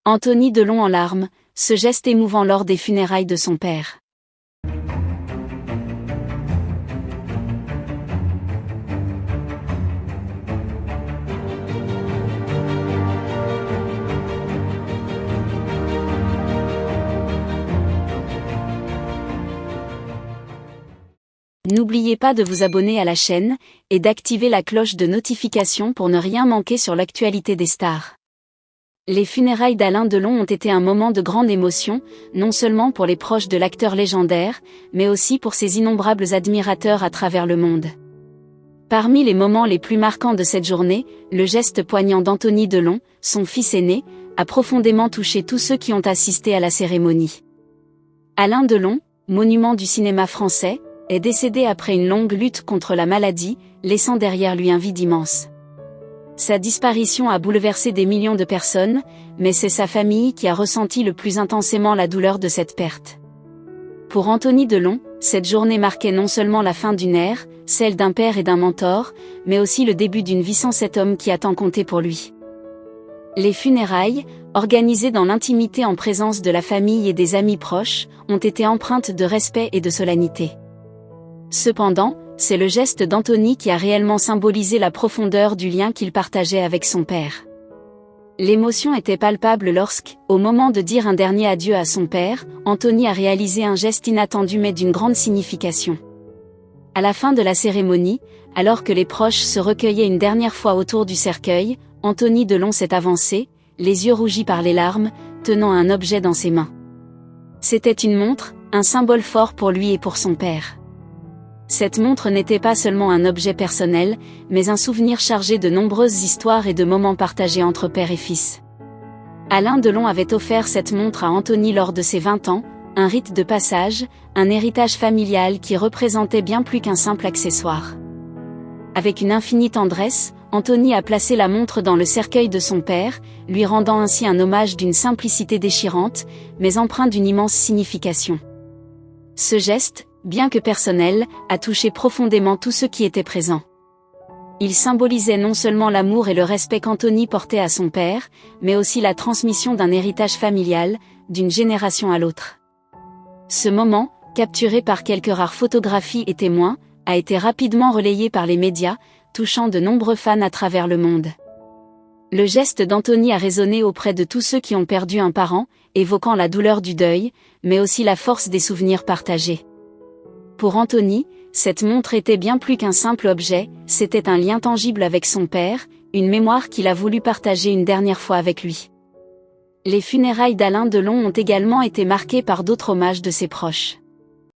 Anthony Delon en larmes, ce geste émouvant lors des funérailles de son père. N'oubliez pas de vous abonner à la chaîne et d'activer la cloche de notification pour ne rien manquer sur l'actualité des stars. Les funérailles d'Alain Delon ont été un moment de grande émotion, non seulement pour les proches de l'acteur légendaire, mais aussi pour ses innombrables admirateurs à travers le monde. Parmi les moments les plus marquants de cette journée, le geste poignant d'Anthony Delon, son fils aîné, a profondément touché tous ceux qui ont assisté à la cérémonie. Alain Delon, monument du cinéma français, est décédé après une longue lutte contre la maladie, laissant derrière lui un vide immense. Sa disparition a bouleversé des millions de personnes, mais c'est sa famille qui a ressenti le plus intensément la douleur de cette perte. Pour Anthony Delon, cette journée marquait non seulement la fin d'une ère, celle d'un père et d'un mentor, mais aussi le début d'une vie sans cet homme qui a tant compté pour lui. Les funérailles, organisées dans l'intimité en présence de la famille et des amis proches, ont été empreintes de respect et de solennité. Cependant, c'est le geste d'Anthony qui a réellement symbolisé la profondeur du lien qu'il partageait avec son père. L'émotion était palpable lorsque, au moment de dire un dernier adieu à son père, Anthony a réalisé un geste inattendu mais d'une grande signification. À la fin de la cérémonie, alors que les proches se recueillaient une dernière fois autour du cercueil, Anthony Delon s'est avancé, les yeux rougis par les larmes, tenant un objet dans ses mains. C'était une montre, un symbole fort pour lui et pour son père. Cette montre n'était pas seulement un objet personnel, mais un souvenir chargé de nombreuses histoires et de moments partagés entre père et fils. Alain Delon avait offert cette montre à Anthony lors de ses 20 ans, un rite de passage, un héritage familial qui représentait bien plus qu'un simple accessoire. Avec une infinie tendresse, Anthony a placé la montre dans le cercueil de son père, lui rendant ainsi un hommage d'une simplicité déchirante, mais empreint d'une immense signification. Ce geste, bien que personnel, a touché profondément tous ceux qui étaient présents. Il symbolisait non seulement l'amour et le respect qu'Anthony portait à son père, mais aussi la transmission d'un héritage familial, d'une génération à l'autre. Ce moment, capturé par quelques rares photographies et témoins, a été rapidement relayé par les médias, touchant de nombreux fans à travers le monde. Le geste d'Anthony a résonné auprès de tous ceux qui ont perdu un parent, évoquant la douleur du deuil, mais aussi la force des souvenirs partagés. Pour Anthony, cette montre était bien plus qu'un simple objet, c'était un lien tangible avec son père, une mémoire qu'il a voulu partager une dernière fois avec lui. Les funérailles d'Alain Delon ont également été marquées par d'autres hommages de ses proches.